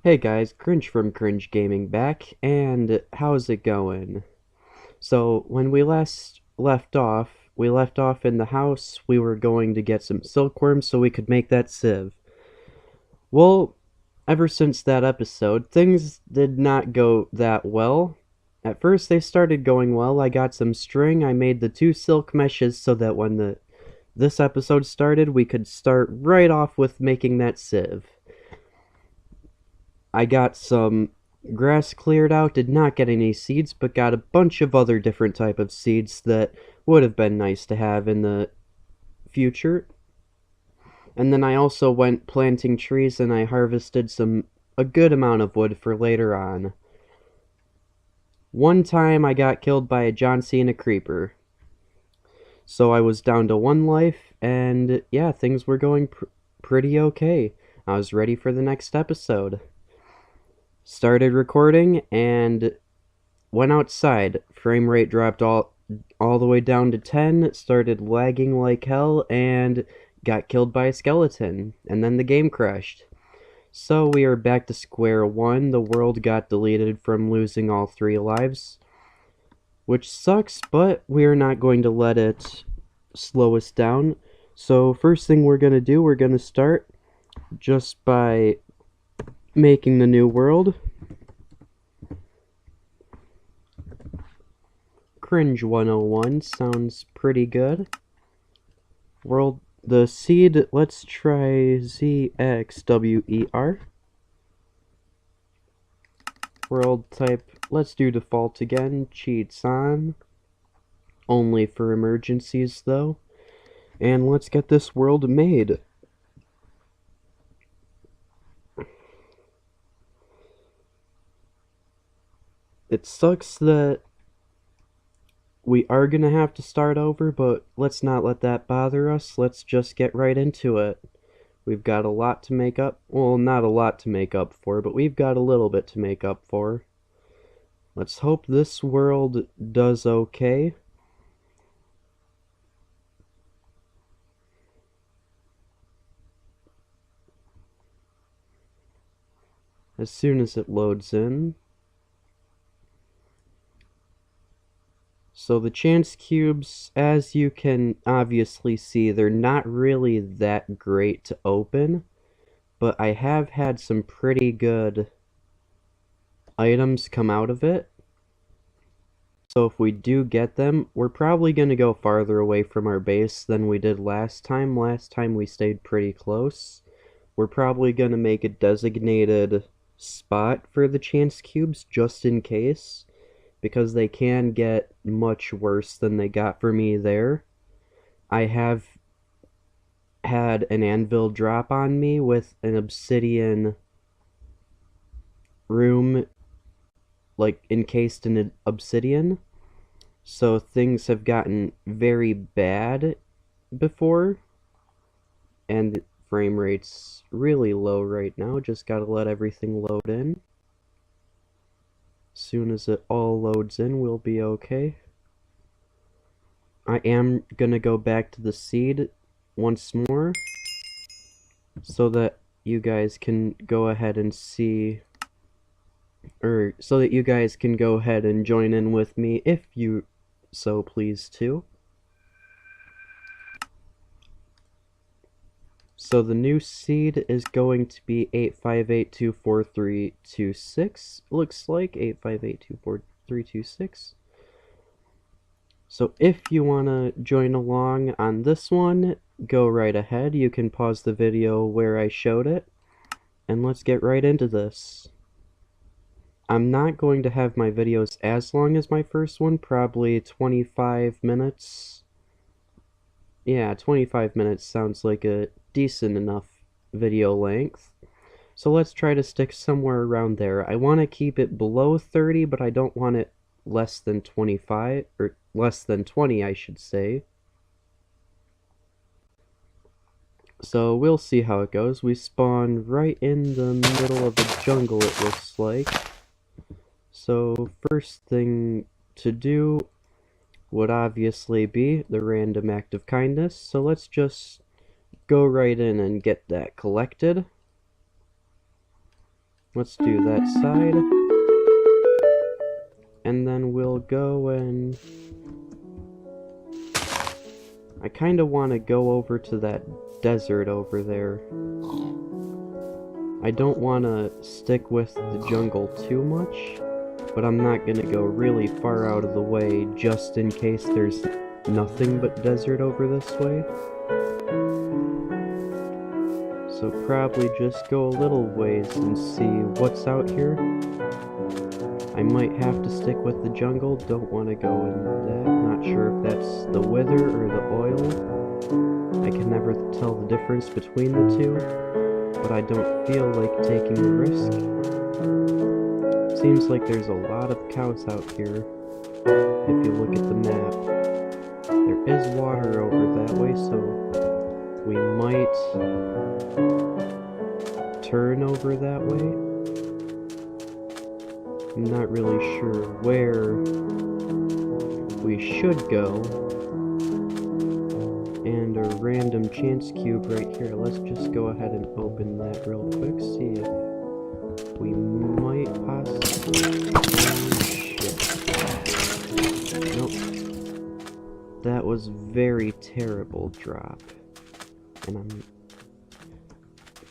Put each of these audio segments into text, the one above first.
Hey guys, Cringe from Cringe Gaming back, and how's it going? So, when we left off in the house, we were going to get some silkworms so we could make that sieve. Well, ever since that episode, things did not go that well. At first they started going well. I got some string, I made the two silk meshes so that when this episode started, we could start right off with making that sieve. I got some grass cleared out, did not get any seeds, but got a bunch of other different type of seeds that would have been nice to have in the future. And then I also went planting trees and I harvested a good amount of wood for later on. One time I got killed by a John Cena creeper. So I was down to one life, and yeah, things were going pretty okay. I was ready for the next episode. Started recording and went outside. Frame rate dropped all the way down to 10, started lagging like hell, and got killed by a skeleton. And then the game crashed. So we are back to square one. The world got deleted from losing all 3 lives, which sucks, but we're not going to let it slow us down. So first thing we're going to do, we're going to start just by making the new world. Cringe 101 sounds pretty good. The seed, let's try ZXWER. World type, let's do default again, cheats on. Only for emergencies though. And let's get this world made. It sucks that we are gonna have to start over, but let's not let that bother us. Let's just get right into it. We've got a lot to make up. Well, not a lot to make up for, but we've got a little bit to make up for. Let's hope this world does okay. As soon as it loads in. So the chance cubes, as you can obviously see, they're not really that great to open, but I have had some pretty good items come out of it. So if we do get them, we're probably going to go farther away from our base than we did last time. Last time we stayed pretty close. We're probably going to make a designated spot for the chance cubes just in case, because they can get much worse than they got for me there. I have had an anvil drop on me with an obsidian room, like encased in an obsidian, so things have gotten very bad before, and the frame rate's really low right now. Just gotta let everything load in. Soon as it all loads in, we'll be okay. I am gonna go back to the seed once more so that you guys can go ahead and see, or so that you guys can go ahead and join in with me if you so please too. So the new seed is going to be 858243226. Looks like 858243226. So if you want to join along on this one, go right ahead. You can pause the video where I showed it, and let's get right into this. I'm not going to have my videos as long as my first one, probably 25 minutes. Yeah, 25 minutes sounds like a decent enough video length. So let's try to stick somewhere around there. I want to keep it below 30, but I don't want it less than 25, or less than 20, I should say. So we'll see how it goes. We spawn right in the middle of the jungle, it looks like. So first thing to do would obviously be the random act of kindness. So let's just go right in and get that collected. Let's do that side. And then we'll go and... I kind of want to go over to that desert over there. I don't want to stick with the jungle too much, but I'm not going to go really far out of the way just in case there's nothing but desert over this way. So probably just go a little ways and see what's out here. I might have to stick with the jungle, don't want to go in that. Not sure if that's the wither or the oil. I can never tell the difference between the two, but I don't feel like taking a risk. Seems like there's a lot of cows out here, if you look at the map. There is water over that way, so we might turn over that way. I'm not really sure where we should go. And a random chance cube right here. Let's just go ahead and open that real quick. See if we might possibly... Shit. Nope. That was very terrible drop. And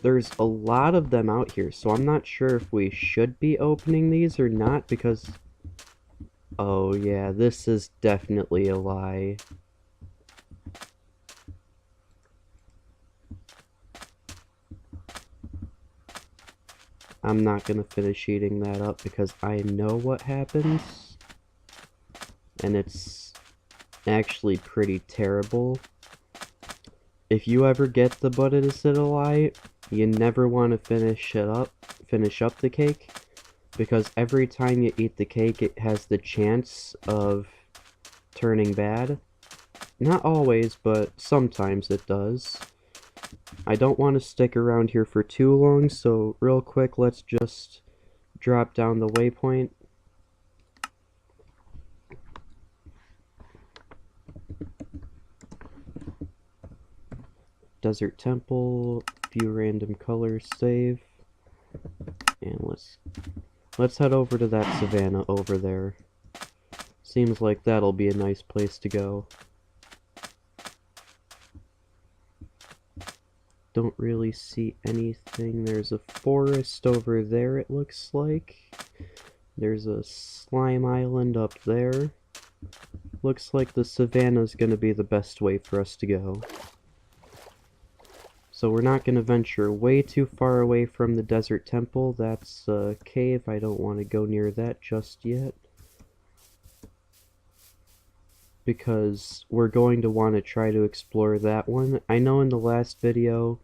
there's a lot of them out here, so I'm not sure if we should be opening these or not, because... Oh yeah, this is definitely a lie. I'm not gonna finish eating that up because I know what happens. And it's actually pretty terrible. If you ever get the button instead of lie, you never want to finish up the cake, because every time you eat the cake it has the chance of turning bad. Not always, but sometimes it does. I don't want to stick around here for too long, so real quick let's just drop down the waypoint. Desert Temple, few random colors, save, and let's head over to that savannah over there. Seems like that'll be a nice place to go. Don't really see anything. There's a forest over there, it looks like. There's a slime island up there. Looks like the savannah's gonna be the best way for us to go. So we're not going to venture way too far away from the Desert Temple. That's a cave. I don't want to go near that just yet, because we're going to want to try to explore that one. I know in the last video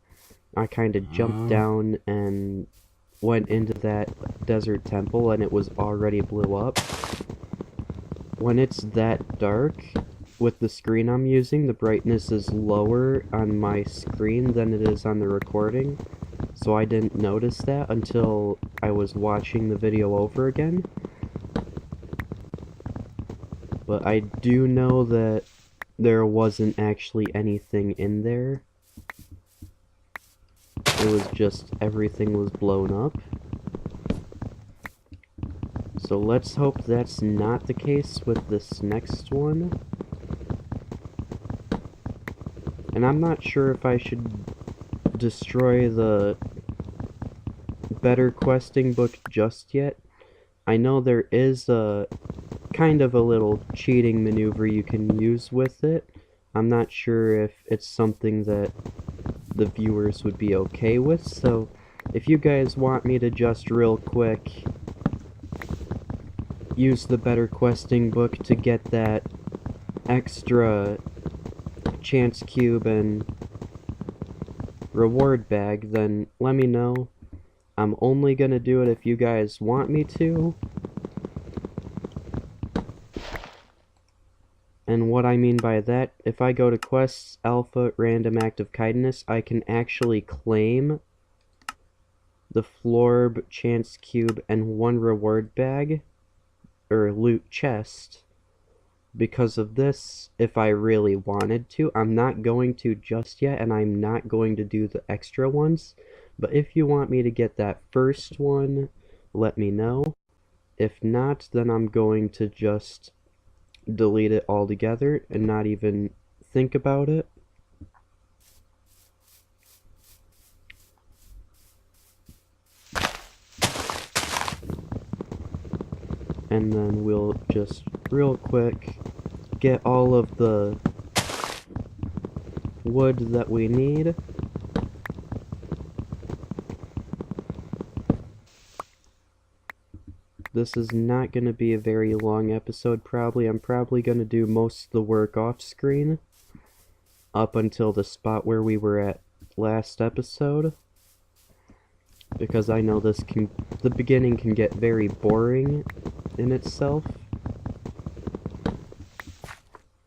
I kind of jumped down and went into that Desert Temple and it was already blew up. When it's that dark, with the screen I'm using, the brightness is lower on my screen than it is on the recording, so I didn't notice that until I was watching the video over again. But I do know that there wasn't actually anything in there. It was just everything was blown up. So let's hope that's not the case with this next one. And I'm not sure if I should destroy the better questing book just yet. I know there is a kind of a little cheating maneuver you can use with it. I'm not sure if it's something that the viewers would be okay with, so if you guys want me to just real quick use the better questing book to get that extra chance cube and reward bag, then let me know. I'm only gonna do it if you guys want me to. And what I mean by that, if I go to quests, alpha, random act of kindness, I can actually claim the florb, chance cube, and one reward bag, or loot chest. Because of this, if I really wanted to, I'm not going to just yet, and I'm not going to do the extra ones. But if you want me to get that first one, let me know. If not, then I'm going to just delete it altogether and not even think about it. And then we'll just real quick get all of the wood that we need. This is not going to be a very long episode probably. I'm probably going to do most of the work off screen up until the spot where we were at last episode, because I know the beginning can get very boring in itself.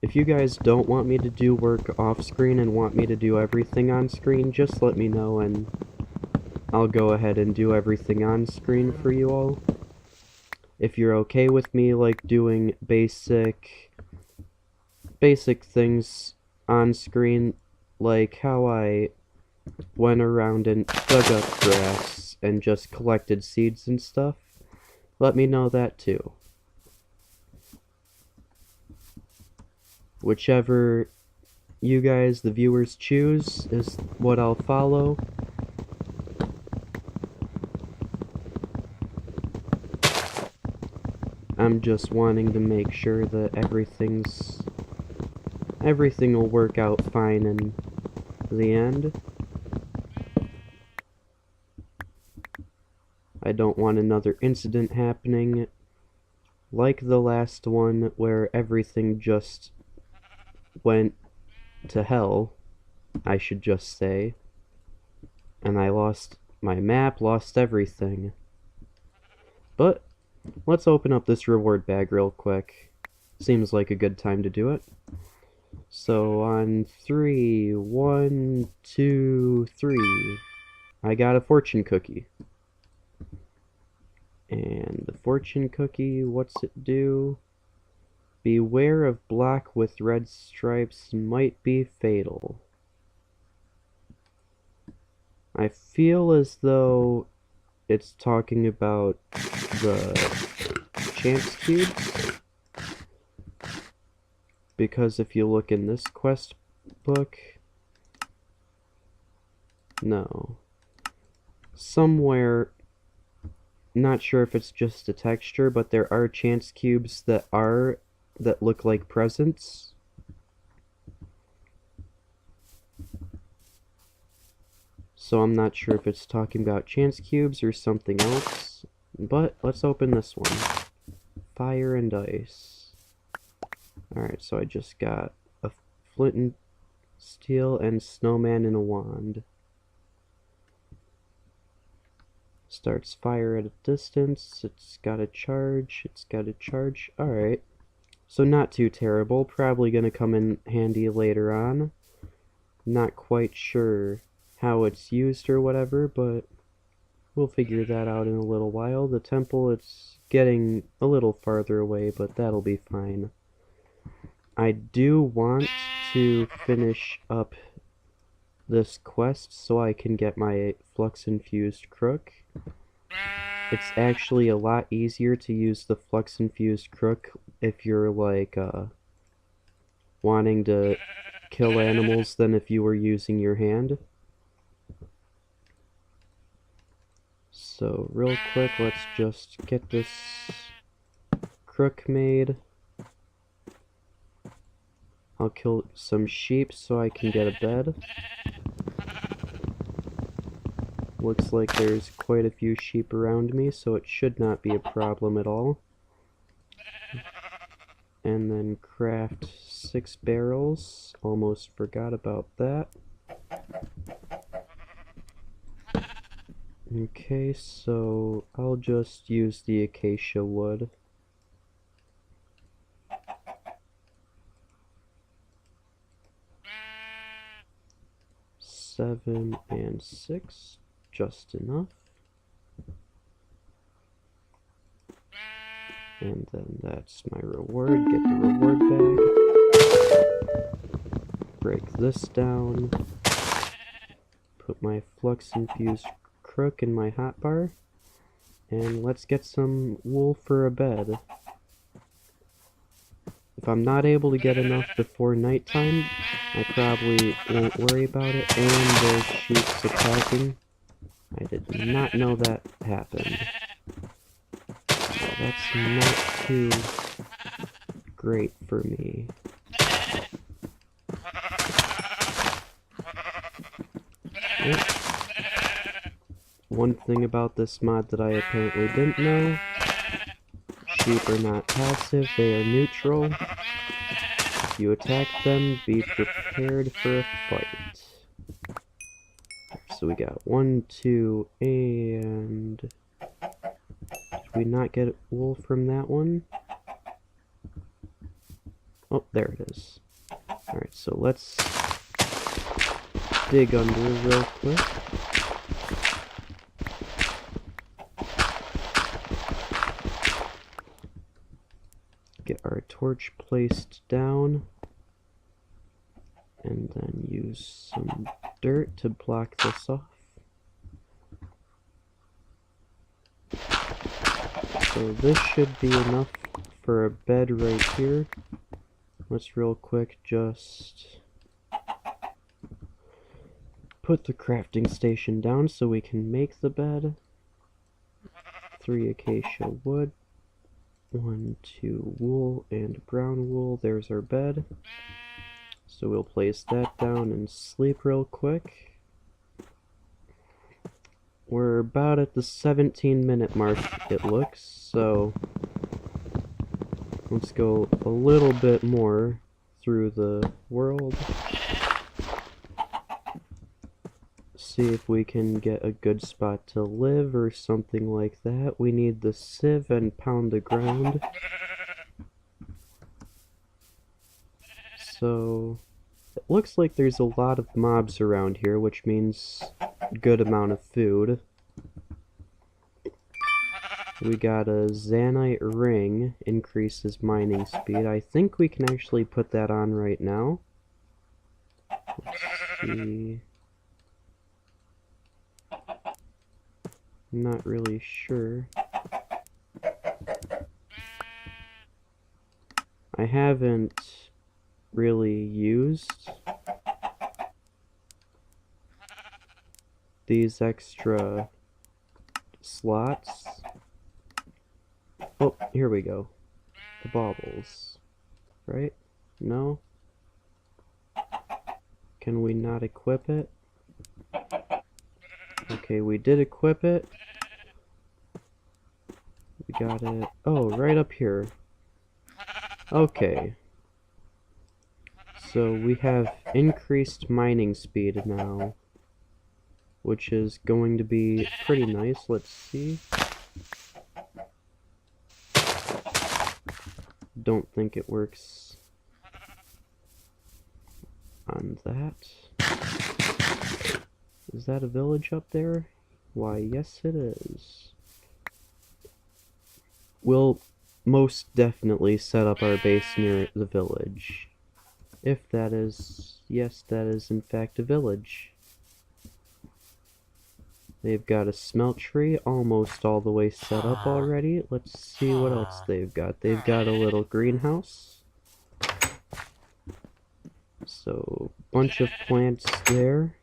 If you guys don't want me to do work off screen and want me to do everything on screen, just let me know and I'll go ahead and do everything on screen for you all. If you're okay with me like doing basic things on screen, like how I went around and dug up grass and just collected seeds and stuff, let me know that too. Whichever you guys, the viewers, choose is what I'll follow. I'm just wanting to make sure that everything will work out fine in the end. I don't want another incident happening like the last one where everything just went to hell, I should just say, and I lost my map, lost everything. But let's open up this reward bag real quick. Seems like a good time to do it. So on 3, 1, 2, 3, I got a fortune cookie. And the fortune cookie, what's it do? Beware of black with red stripes, might be fatal. I feel as though it's talking about the chance cubes, because if you look in this quest book, no, somewhere, not sure if it's just a texture, but there are chance cubes that look like presents. So I'm not sure if it's talking about chance cubes or something else, but let's open this one. Fire and ice. Alright, so I just got a flint and steel and snowman and a wand. Starts fire at a distance, it's got a charge, alright. So not too terrible, probably gonna come in handy later on. Not quite sure how it's used or whatever, but we'll figure that out in a little while. The temple, it's getting a little farther away, but that'll be fine. I do want to finish up this quest so I can get my flux-infused crook. It's actually a lot easier to use the flux-infused crook if you're like wanting to kill animals than if you were using your hand. So real quick, let's just get this crook made. I'll kill some sheep so I can get a bed. Looks like there's quite a few sheep around me, so it should not be a problem at all. And then craft 6 barrels. Almost forgot about that. Okay, so I'll just use the acacia wood. Seven and 6, just enough. And then that's my reward. Get the reward bag. Break this down. Put my flux infused crook in my hotbar. And let's get some wool for a bed. If I'm not able to get enough before nighttime, I probably won't worry about it. And there's sheep's attacking. I did not know that happened. So that's not too great for me. Oh. One thing about this mod that I apparently didn't know, sheep are not passive, they are neutral. If you attack them, be prepared for a fight. So we got 1, 2, and... Did we not get wool from that one? Oh, there it is. Alright, so let's dig under real quick. Get our torch placed down. And then use some dirt to block this off. So this should be enough for a bed right here. Let's real quick just put the crafting station down so we can make the bed. 3 acacia wood, 1, 2 wool, and brown wool. There's our bed. So we'll place that down and sleep real quick. We're about at the 17-minute mark, it looks, so let's go a little bit more through the world. See if we can get a good spot to live or something like that. We need the sieve and pound the ground. So it looks like there's a lot of mobs around here, which means good amount of food. We got a Zanite ring, increases mining speed. I think we can actually put that on right now. Let's see. I'm not really sure. I haven't really used these extra slots. Oh, here we go. The baubles. Right? No? Can we not equip it? Okay, we did equip it. We got it. Oh, right up here. Okay. So we have increased mining speed now, which is going to be pretty nice. Let's see. Don't think it works on that. Is that a village up there? Why, yes it is. We'll most definitely set up our base near the village. If that is... yes, that is in fact a village. They've got a smeltery almost all the way set up already. Let's see what else they've got. They've got a little greenhouse. So, bunch of plants there.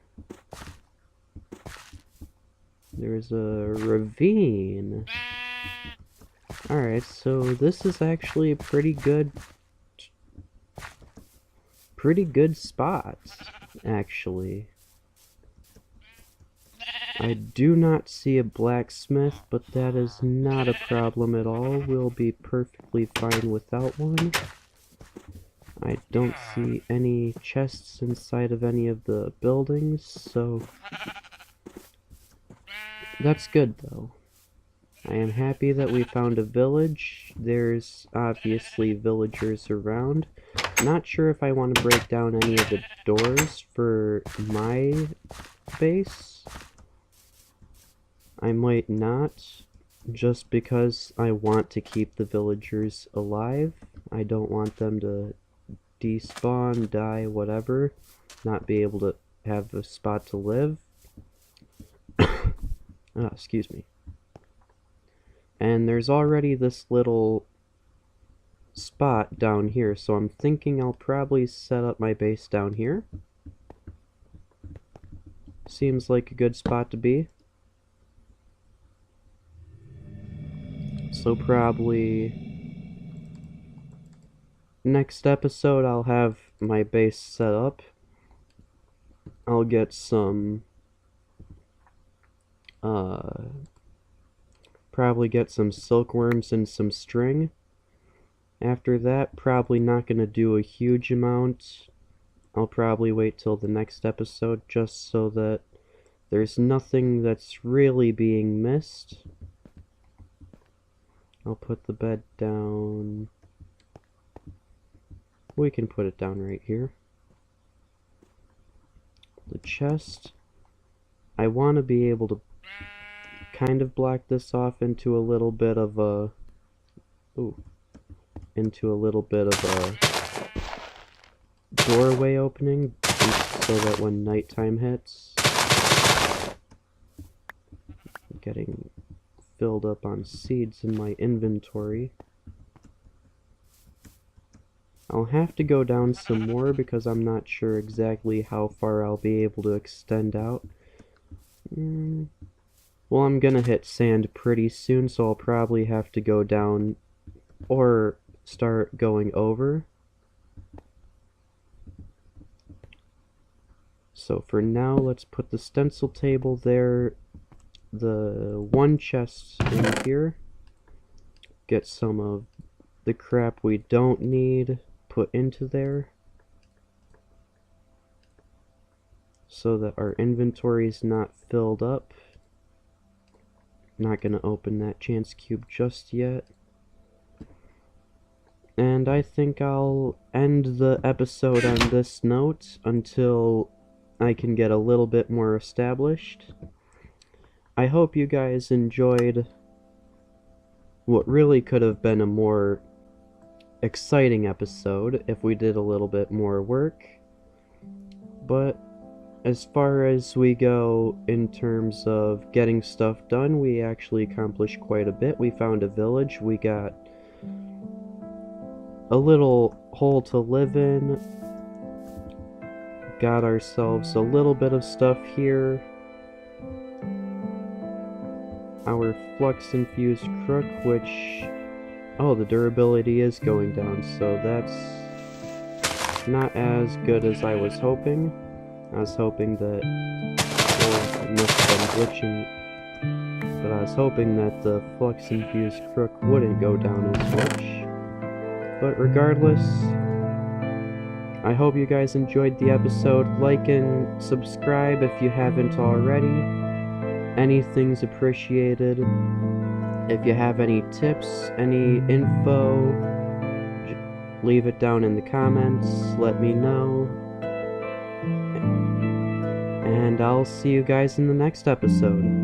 There's a ravine. Alright, so this is actually a pretty good spot, actually. I do not see a blacksmith, but that is not a problem at all. We'll be perfectly fine without one. I don't see any chests inside of any of the buildings, so that's good though. I am happy that we found a village. There's obviously villagers around. Not sure if I want to break down any of the doors for my base. I might not, just because I want to keep the villagers alive. I don't want them to despawn, die, whatever, not be able to have a spot to live. Excuse me. And there's already this little spot down here, so I'm thinking I'll probably set up my base down here. Seems like a good spot to be. So probably next episode I'll have my base set up. I'll get some probably get some silkworms and some string. After that, probably not gonna do a huge amount. I'll probably wait till the next episode just so that there's nothing that's really being missed. I'll put the bed down. We can put it down right here. The chest. I want to be able to kind of block this off into a little bit of a... into a little bit of a doorway opening so that when nighttime hits, I'm getting filled up on seeds in my inventory. I'll have to go down some more because I'm not sure exactly how far I'll be able to extend out. Well, I'm gonna hit sand pretty soon, so I'll probably have to go down or start going over. So for now, let's put the stencil table there, the one chest in here, get some of the crap we don't need put into there so that our inventory is not filled up. Not gonna open that chance cube just yet. And I think I'll end the episode on this note until I can get a little bit more established. I hope you guys enjoyed what really could have been a more exciting episode if we did a little bit more work. But as far as we go in terms of getting stuff done, we actually accomplished quite a bit. We found a village, we got a little hole to live in, got ourselves a little bit of stuff here. Our flux infused crook, which, oh, the durability is going down, so that's not as good as I was hoping. I was hoping that, well, I must have been glitching, but I was hoping that the flux infused crook wouldn't go down as much. But regardless, I hope you guys enjoyed the episode. Like and subscribe if you haven't already. Anything's appreciated. If you have any tips, any info, leave it down in the comments. Let me know. And I'll see you guys in the next episode.